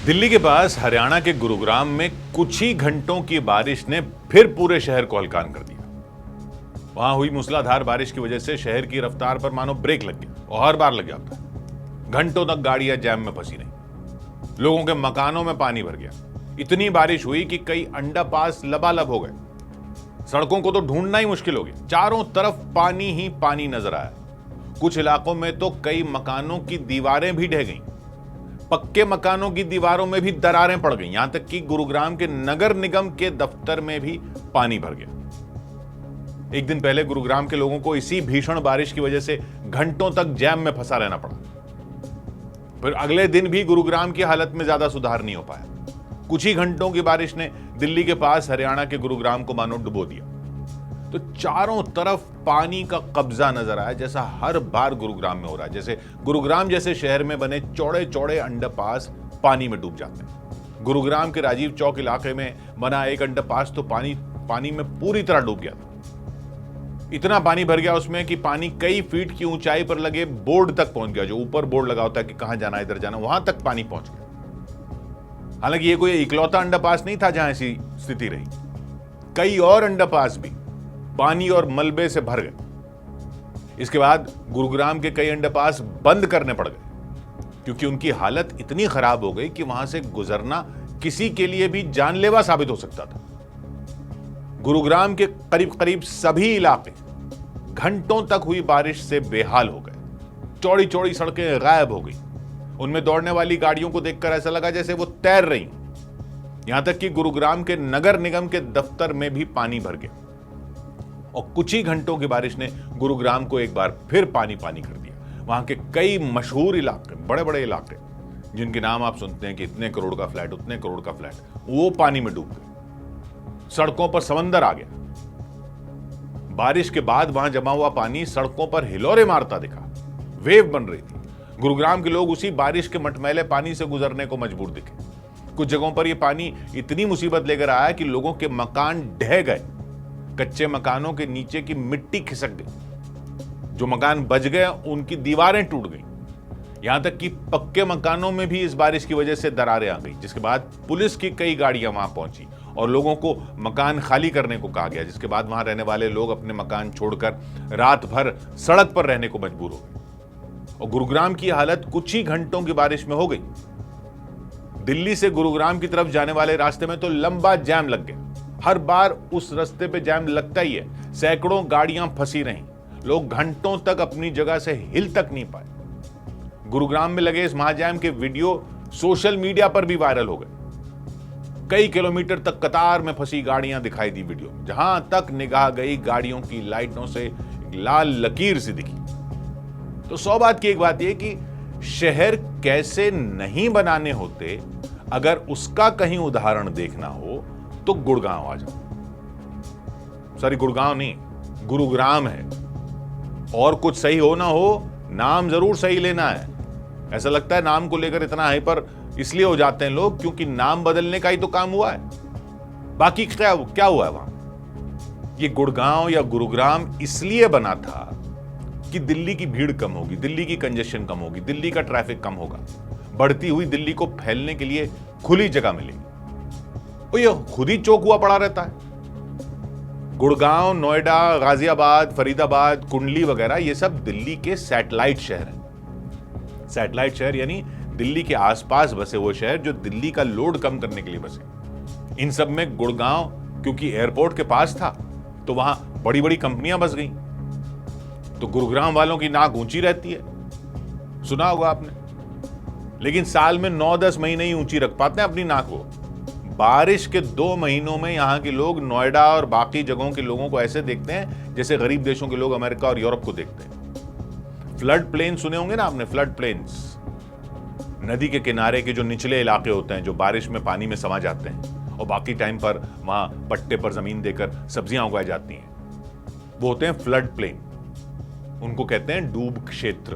दिल्ली के पास हरियाणा के गुरुग्राम में कुछ ही घंटों की बारिश ने फिर पूरे शहर को हलकान कर दिया। वहां हुई मूसलाधार बारिश की वजह से शहर की रफ्तार पर मानो ब्रेक लग गया और हर बार लग जाता है। घंटों तक गाड़ियां जैम में फंसी रही, लोगों के मकानों में पानी भर गया। इतनी बारिश हुई कि कई अंडरपास लबालब हो गए। सड़कों को तो ढूंढना ही मुश्किल हो गया, चारों तरफ पानी ही पानी नजर आया। कुछ इलाकों में तो कई मकानों की दीवारें भी ढह गईं। पक्के मकानों की दीवारों में भी दरारें पड़ गईं। यहां तक कि गुरुग्राम के नगर निगम के दफ्तर में भी पानी भर गया। एक दिन पहले गुरुग्राम के लोगों को इसी भीषण बारिश की वजह से घंटों तक जैम में फंसा रहना पड़ा। फिर अगले दिन भी गुरुग्राम की हालत में ज्यादा सुधार नहीं हो पाया। कुछ ही घंटों की बारिश ने दिल्ली के पास हरियाणा के गुरुग्राम को मानो डुबो दिया। तो चारों तरफ पानी का कब्जा नजर आया, जैसा हर बार गुरुग्राम में हो रहा है। जैसे गुरुग्राम जैसे शहर में बने चौड़े चौड़े अंडरपास पानी में डूब जाते हैं। गुरुग्राम के राजीव चौक इलाके में बना एक अंडरपास तो पानी में पूरी तरह डूब गया था। इतना पानी भर गया उसमें कि पानी कई फीट की ऊंचाई पर लगे बोर्ड तक पहुंच गया। जो ऊपर बोर्ड लगा होता है कि कहां जाना, इधर जाना, वहां तक पानी पहुंच गया। हालांकि ये कोई इकलौता अंडरपास नहीं था जहां ऐसी स्थिति रही। कई और अंडरपास भी पानी और मलबे से भर गए। इसके बाद गुरुग्राम के कई अंडरपास बंद करने पड़ गए, क्योंकि उनकी हालत इतनी खराब हो गई कि वहां से गुजरना किसी के लिए भी जानलेवा साबित हो सकता था। गुरुग्राम के करीब करीब सभी इलाके घंटों तक हुई बारिश से बेहाल हो गए। चौड़ी चौड़ी सड़कें गायब हो गई। उनमें दौड़ने वाली गाड़ियों को देखकर ऐसा लगा जैसे वो तैर रही। यहां तक कि गुरुग्राम के नगर निगम के दफ्तर में भी पानी भर गया। और कुछ ही घंटों की बारिश ने गुरुग्राम को एक बार फिर पानी पानी कर दिया। वहां के कई मशहूर इलाके, बड़े बड़े इलाके, जिनके नाम आप सुनते हैं कि इतने करोड़ का फ्लैट, उतने करोड़ का फ्लैट, वो पानी में डूब गए। सड़कों पर समंदर आ गया। बारिश के बाद वहां जमा हुआ पानी सड़कों पर हिलोरे मारता दिखा। वेव बन रही थी। गुरुग्राम के लोग उसी बारिश के मटमैले पानी से गुजरने को मजबूर दिखे। कुछ जगहों पर यह पानी इतनी मुसीबत लेकर आया कि लोगों के मकान ढह गए। कच्चे मकानों के नीचे की मिट्टी खिसक गई। जो मकान बच गए उनकी दीवारें टूट गईं। यहां तक कि पक्के मकानों में भी इस बारिश की वजह से दरारें आ गई। जिसके बाद पुलिस की कई गाड़ियां वहां पहुंची और लोगों को मकान खाली करने को कहा गया। जिसके बाद वहां रहने वाले लोग अपने मकान छोड़कर रात भर सड़क पर रहने को मजबूर हो गए। और गुरुग्राम की हालत कुछ ही घंटों की बारिश में हो गई। दिल्ली से गुरुग्राम की तरफ जाने वाले रास्ते में तो लंबा जैम लग गया। हर बार उस रास्ते पे जैम लगता ही है। सैकड़ों गाड़ियां फंसी रहीं। लोग घंटों तक अपनी जगह से हिल तक नहीं पाए। गुरुग्राम में लगे इस महाजैम के वीडियो सोशल मीडिया पर भी वायरल हो गए। कई किलोमीटर तक कतार में फंसी गाड़ियां दिखाई दी वीडियो। जहां तक निगाह गई गाड़ियों की लाइटों से एक लाल लकीर सी दिखी। तो 100 बात की एक बात यह कि शहर कैसे नहीं बनाने होते, अगर उसका कहीं उदाहरण देखना हो तो गुड़गांव आ जाओ। सॉरी, गुड़गांव नहीं, गुरुग्राम है। और कुछ सही हो ना हो, नाम जरूर सही लेना है। ऐसा लगता है नाम को लेकर इतना हाइपर इसलिए हो जाते हैं लोग क्योंकि नाम बदलने का ही तो काम हुआ है। बाकी क्या हुआ है वहां? ये गुड़गांव या गुरुग्राम इसलिए बना था कि दिल्ली की भीड़ कम होगी, दिल्ली की कंजेशन कम होगी, दिल्ली का ट्रैफिक कम होगा। बढ़ती हुई दिल्ली को फैलने के लिए खुली जगह मिलेगी। और ये खुद ही चौक हुआ पड़ा रहता है। गुड़गांव, नोएडा, गाजियाबाद, फरीदाबाद, कुंडली वगैरह ये सब दिल्ली के सैटेलाइट शहर हैं। सैटेलाइट शहर यानी दिल्ली के आसपास बसे वो शहर जो दिल्ली का लोड कम करने के लिए बसे। इन सब में गुड़गांव क्योंकि एयरपोर्ट के पास था तो वहां बड़ी बड़ी कंपनियां बस गईं। तो गुरुग्राम वालों की नाक ऊंची रहती है, सुना होगा आपने। लेकिन साल में 9-10 महीने ही ऊंची रख पाते हैं अपनी नाक को। बारिश के 2 महीनों में यहां के लोग नोएडा और बाकी जगहों के लोगों को ऐसे देखते हैं जैसे गरीब देशों के लोग अमेरिका और यूरोप को देखते हैं। फ्लड प्लेन सुने होंगे ना आपने, फ्लड प्लेन्स। नदी के किनारे के जो निचले इलाके होते हैं जो बारिश में पानी में समा जाते हैं और बाकी टाइम पर वहां पट्टे पर जमीन देकर सब्जियां उगाई जाती हैं, वो होते हैं फ्लड प्लेन। उनको कहते हैं डूब क्षेत्र,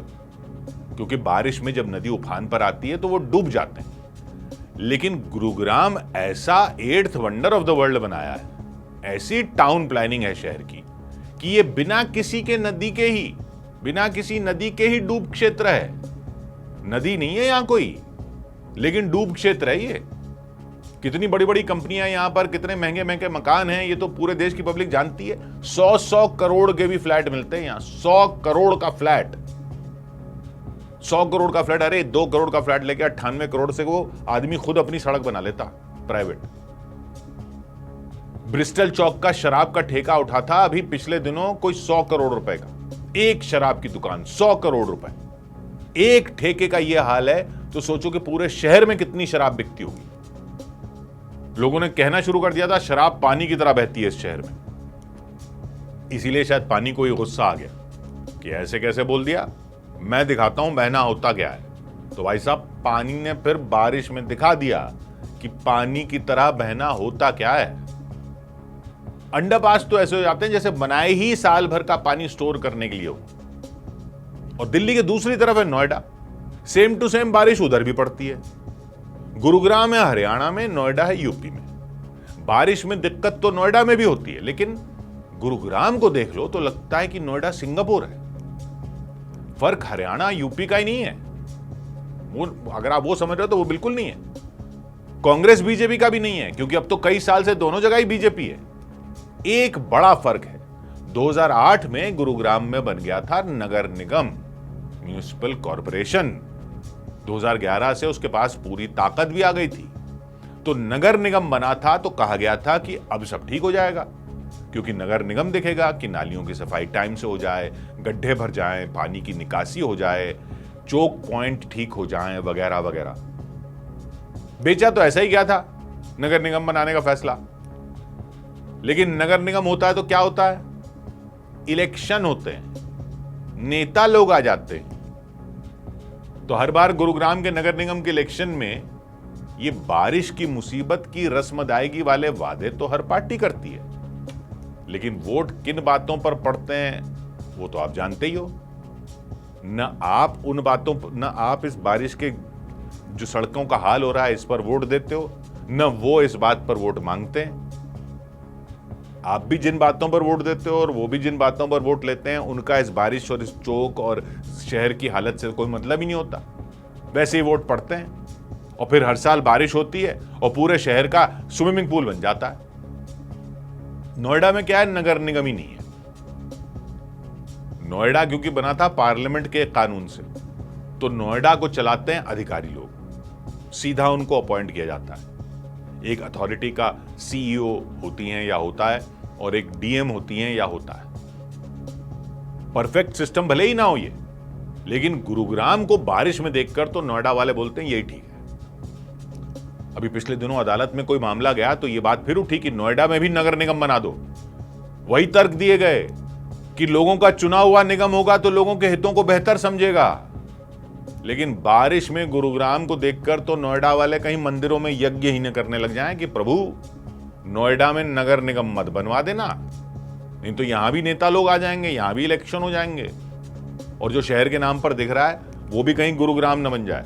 क्योंकि बारिश में जब नदी उफान पर आती है तो वो डूब जाते हैं। लेकिन गुरुग्राम ऐसा 8th wonder of the world बनाया है, ऐसी टाउन प्लानिंग है शहर की कि ये बिना किसी नदी के ही डूब क्षेत्र है। नदी नहीं है यहां कोई, लेकिन डूब क्षेत्र है ये। कितनी बड़ी बड़ी कंपनियां यहां पर, कितने महंगे महंगे मकान हैं, ये तो पूरे देश की पब्लिक जानती है। 100 करोड़ के भी फ्लैट मिलते हैं यहां। 100 करोड़ का फ्लैट, 100 करोड़ का फ्लैट। अरे 2 करोड़ का फ्लैट लेके 98 करोड़ से वो आदमी खुद अपनी सड़क बना लेता प्राइवेट। ब्रिस्टल चौक का शराब का ठेका उठा था अभी पिछले दिनों कोई 100 करोड़ रुपए का, एक शराब की दुकान 100 करोड़ रुपए, एक ठेके का यह हाल है तो सोचो कि पूरे शहर में कितनी शराब बिकती होगी। लोगों ने कहना शुरू कर दिया था शराब पानी की तरह बहती है इस शहर में। इसीलिए शायद पानी को ये गुस्सा आ गया कि ऐसे कैसे बोल दिया, मैं दिखाता हूं बहना होता क्या है। तो भाई साहब पानी ने फिर बारिश में दिखा दिया कि पानी की तरह बहना होता क्या है। अंडरपास तो ऐसे हो जाते हैं जैसे बनाए ही साल भर का पानी स्टोर करने के लिए हो। और दिल्ली के दूसरी तरफ है नोएडा, सेम टू सेम बारिश उधर भी पड़ती है। गुरुग्राम है हरियाणा में, नोएडा है यूपी में। बारिश में दिक्कत तो नोएडा में भी होती है, लेकिन गुरुग्राम को देख लो तो लगता है कि नोएडा सिंगापुर है। फर्क हरियाणा यूपी का ही नहीं है। वो अगर आप वो समझ रहे हो तो वो बिल्कुल नहीं है। कांग्रेस बीजेपी का भी नहीं है, क्योंकि अब तो कई साल से दोनों जगह ही बीजेपी है। एक बड़ा फर्क है, 2008 में गुरुग्राम में बन गया था नगर निगम, म्युनिसिपल कॉरपोरेशन। 2011 से उसके पास पूरी ताकत भी आ गई थी। तो नगर निगम बना था तो कहा गया था कि अब सब ठीक हो जाएगा, क्योंकि नगर निगम देखेगा कि नालियों की सफाई टाइम से हो जाए, गड्ढे भर जाएं, पानी की निकासी हो जाए, चोक पॉइंट ठीक हो जाएं, वगैरह वगैरह। बेचा तो ऐसा ही गया था नगर निगम बनाने का फैसला। लेकिन नगर निगम होता है तो क्या होता है, इलेक्शन होते हैं, नेता लोग आ जाते हैं। तो हर बार गुरुग्राम के नगर निगम के इलेक्शन में ये बारिश की मुसीबत की रस्म अदायगी वाले वादे तो हर पार्टी करती है, लेकिन वोट किन बातों पर पड़ते हैं वो तो आप जानते ही हो। न आप उन बातों, न आप इस बारिश के जो सड़कों का हाल हो रहा है इस पर वोट देते हो, न वो इस बात पर वोट मांगते हैं। आप भी जिन बातों पर वोट देते हो और वो भी जिन बातों पर वोट लेते हैं, उनका इस बारिश और इस चौक और शहर की हालत से कोई मतलब ही नहीं होता। वैसे ही वोट पड़ते हैं और फिर हर साल बारिश होती है और पूरे शहर का स्विमिंग पूल बन जाता है। नोएडा में क्या है, नगर निगम ही नहीं है। नोएडा क्योंकि बना था पार्लियामेंट के कानून से, तो नोएडा को चलाते हैं अधिकारी लोग, सीधा उनको अपॉइंट किया जाता है। एक अथॉरिटी का सीईओ होती हैं या होता है, और एक डीएम होती हैं या होता है। परफेक्ट सिस्टम भले ही ना हो ये, लेकिन गुरुग्राम को बारिश में देखकर तो नोएडा वाले बोलते हैं यही ठीक है। अभी पिछले दिनों अदालत में कोई मामला गया तो ये बात फिर उठी कि नोएडा में भी नगर निगम बना दो। वही तर्क दिए गए कि लोगों का चुना हुआ निगम होगा तो लोगों के हितों को बेहतर समझेगा। लेकिन बारिश में गुरुग्राम को देखकर तो नोएडा वाले कहीं मंदिरों में यज्ञ ही न करने लग जाएं कि प्रभु नोएडा में नगर निगम मत बनवा देना, नहीं तो यहां भी नेता लोग आ जाएंगे, यहां भी इलेक्शन हो जाएंगे, और जो शहर के नाम पर दिख रहा है वो भी कहीं गुरुग्राम न बन जाए।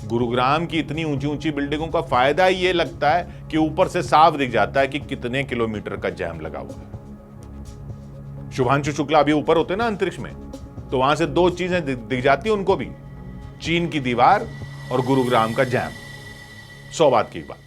गुरुग्राम की इतनी ऊंची ऊंची बिल्डिंगों का फायदा ये लगता है कि ऊपर से साफ दिख जाता है कि कितने किलोमीटर का जैम लगा हुआ है। शुभांशु शुक्ला अभी ऊपर होते ना अंतरिक्ष में, तो वहां से दो चीजें दिख जाती हैं उनको भी, चीन की दीवार और गुरुग्राम का जैम। 100 बात की बात।